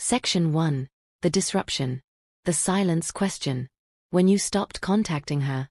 Section 1. The disruption. The silence question. When you stopped contacting her,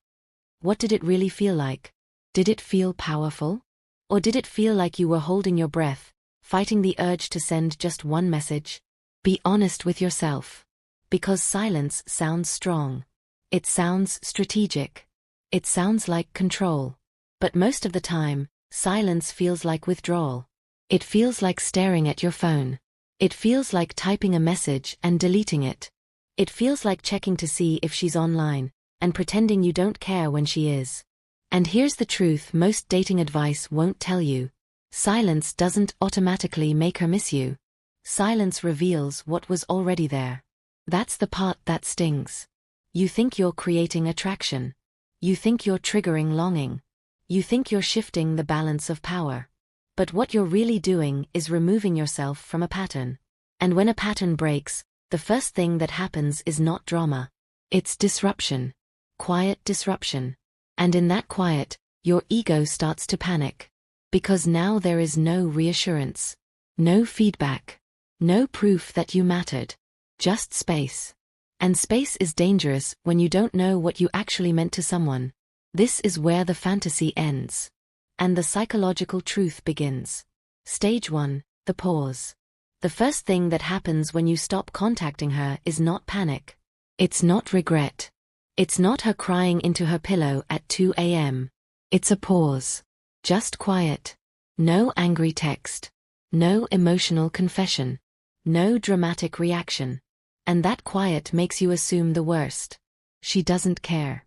what did it really feel like? Did it feel powerful? Or did it feel like you were holding your breath, fighting the urge to send just one message? Be honest with yourself. Because silence sounds strong. It sounds strategic. It sounds like control. But most of the time, silence feels like withdrawal. It feels like staring at your phone. It feels like typing a message and deleting it. It feels like checking to see if she's online, and pretending you don't care when she is. And here's the truth most dating advice won't tell you. Silence doesn't automatically make her miss you. Silence reveals what was already there. That's the part that stings. You think you're creating attraction. You think you're triggering longing. You think you're shifting the balance of power. But what you're really doing is removing yourself from a pattern. And when a pattern breaks, the first thing that happens is not drama. It's disruption. Quiet disruption. And in that quiet, your ego starts to panic. Because now there is no reassurance. No feedback. No proof that you mattered. Just space. And space is dangerous when you don't know what you actually meant to someone. This is where the fantasy ends. And the psychological truth begins. Stage 1. The pause. The first thing that happens when you stop contacting her is not panic. It's not regret. It's not her crying into her pillow at 2 a.m. It's a pause. Just quiet. No angry text. No emotional confession. No dramatic reaction. And that quiet makes you assume the worst. She doesn't care.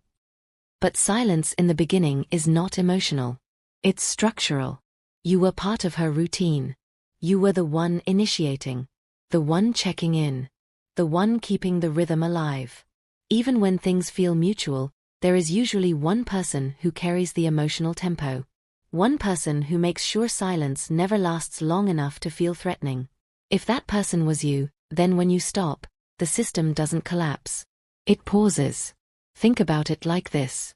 But silence in the beginning is not emotional. It's structural. You were part of her routine. You were the one initiating. The one checking in. The one keeping the rhythm alive. Even when things feel mutual, there is usually one person who carries the emotional tempo. One person who makes sure silence never lasts long enough to feel threatening. If that person was you, then when you stop, the system doesn't collapse. It pauses. Think about it like this.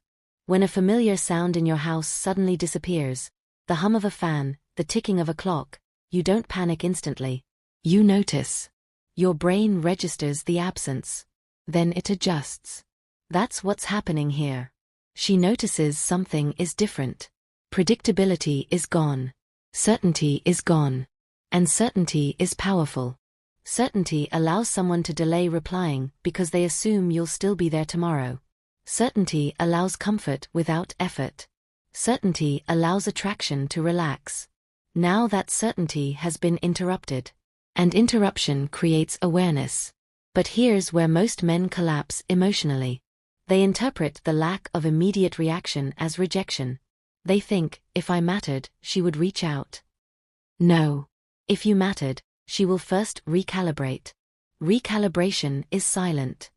When a familiar sound in your house suddenly disappears, the hum of a fan, the ticking of a clock, you don't panic instantly. You notice. Your brain registers the absence. Then it adjusts. That's what's happening here. She notices something is different. Predictability is gone. Certainty is gone. And certainty is powerful. Certainty allows someone to delay replying because they assume you'll still be there tomorrow. Certainty allows comfort without effort. Certainty allows attraction to relax. Now that certainty has been interrupted. And interruption creates awareness. But here's where most men collapse emotionally. They interpret the lack of immediate reaction as rejection. They think, if I mattered, she would reach out. No. If you mattered, she will first recalibrate. Recalibration is silent.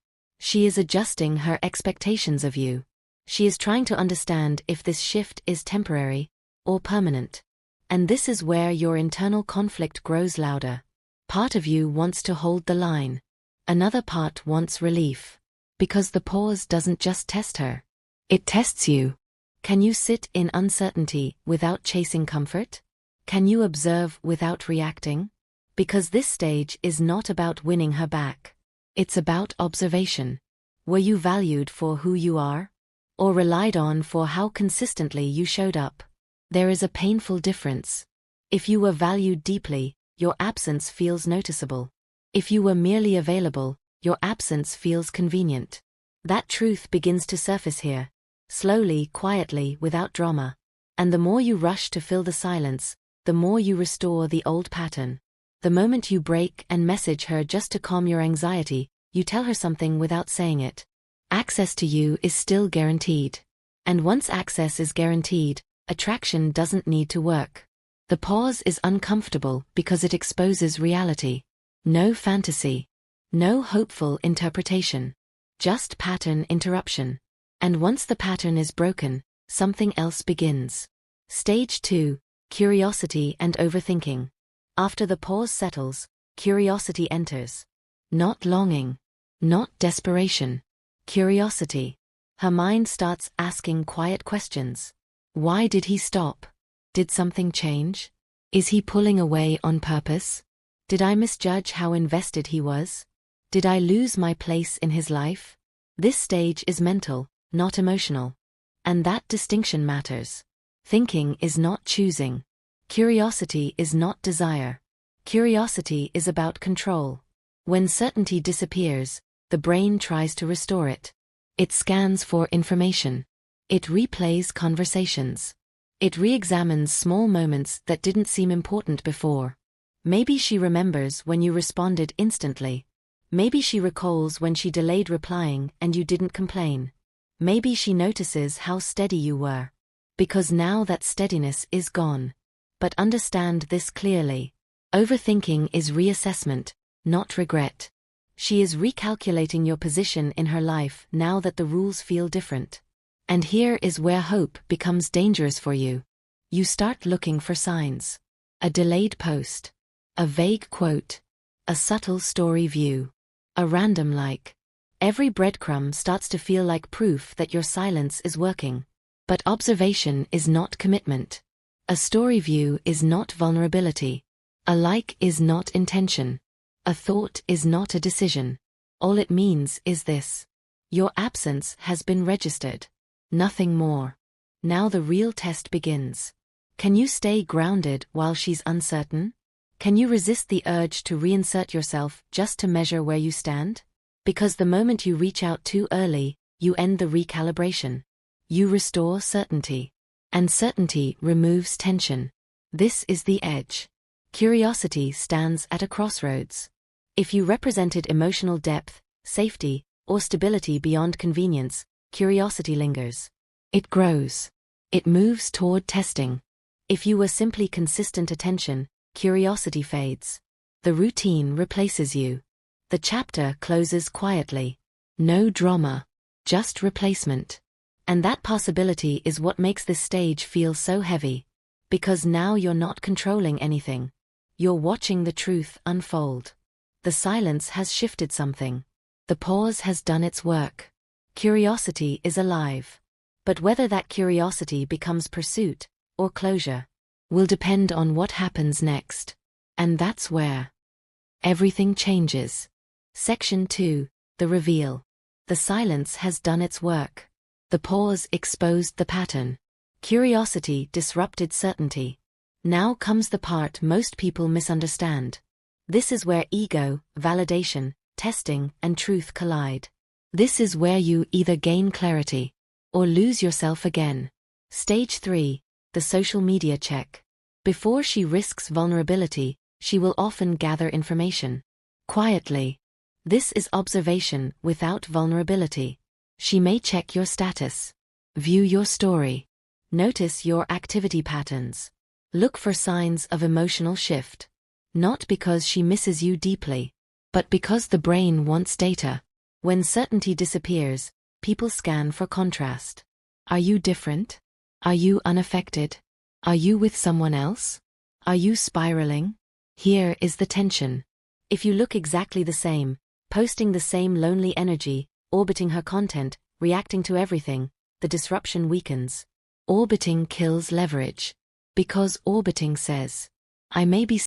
She is adjusting her expectations of you. She is trying to understand if this shift is temporary or permanent. And this is where your internal conflict grows louder. Part of you wants to hold the line. Another part wants relief. Because the pause doesn't just test her. It tests you. Can you sit in uncertainty without chasing comfort? Can you observe without reacting? Because this stage is not about winning her back. It's about observation. Were you valued for who you are? Or relied on for how consistently you showed up? There is a painful difference. If you were valued deeply, your absence feels noticeable. If you were merely available, your absence feels convenient. That truth begins to surface here. Slowly, quietly, without drama. And the more you rush to fill the silence, the more you restore the old pattern. The moment you break and message her just to calm your anxiety, you tell her something without saying it. Access to you is still guaranteed. And once access is guaranteed, attraction doesn't need to work. The pause is uncomfortable because it exposes reality. No fantasy. No hopeful interpretation. Just pattern interruption. And once the pattern is broken, something else begins. Stage 2. Curiosity and overthinking. After the pause settles, curiosity enters. Not longing. Not desperation. Curiosity. Her mind starts asking quiet questions. Why did he stop? Did something change? Is he pulling away on purpose? Did I misjudge how invested he was? Did I lose my place in his life? This stage is mental, not emotional. And that distinction matters. Thinking is not choosing. Curiosity is not desire. Curiosity is about control. When certainty disappears, the brain tries to restore it. It scans for information. It replays conversations. It re-examines small moments that didn't seem important before. Maybe she remembers when you responded instantly. Maybe she recalls when she delayed replying and you didn't complain. Maybe she notices how steady you were. Because now that steadiness is gone. But understand this clearly. Overthinking is reassessment, not regret. She is recalculating your position in her life now that the rules feel different. And here is where hope becomes dangerous for you. You start looking for signs. A delayed post. A vague quote. A subtle story view. A random like. Every breadcrumb starts to feel like proof that your silence is working. But observation is not commitment. A story view is not vulnerability. A like is not intention. A thought is not a decision. All it means is this. Your absence has been registered. Nothing more. Now the real test begins. Can you stay grounded while she's uncertain? Can you resist the urge to reinsert yourself just to measure where you stand? Because the moment you reach out too early, you end the recalibration. You restore certainty. And certainty removes tension. This is the edge. Curiosity stands at a crossroads. If you represented emotional depth, safety, or stability beyond convenience, curiosity lingers. It grows. It moves toward testing. If you were simply consistent attention, curiosity fades. The routine replaces you. The chapter closes quietly. No drama. Just replacement. And that possibility is what makes this stage feel so heavy. Because now you're not controlling anything. You're watching the truth unfold. The silence has shifted something. The pause has done its work. Curiosity is alive. But whether that curiosity becomes pursuit or closure will depend on what happens next. And that's where everything changes. Section 2. The reveal. The silence has done its work. The pause exposed the pattern. Curiosity disrupted certainty. Now comes the part most people misunderstand. This is where ego, validation, testing, and truth collide. This is where you either gain clarity or lose yourself again. Stage 3. The social media check. Before she risks vulnerability, she will often gather information. Quietly. This is observation without vulnerability. She may check your status. View your story. Notice your activity patterns. Look for signs of emotional shift. Not because she misses you deeply, but because the brain wants data. When certainty disappears, people scan for contrast. Are you different? Are you unaffected? Are you with someone else? Are you spiraling? Here is the tension. If you look exactly the same, posting the same lonely energy, orbiting her content, reacting to everything, the disruption weakens. Orbiting kills leverage. Because orbiting says, I may be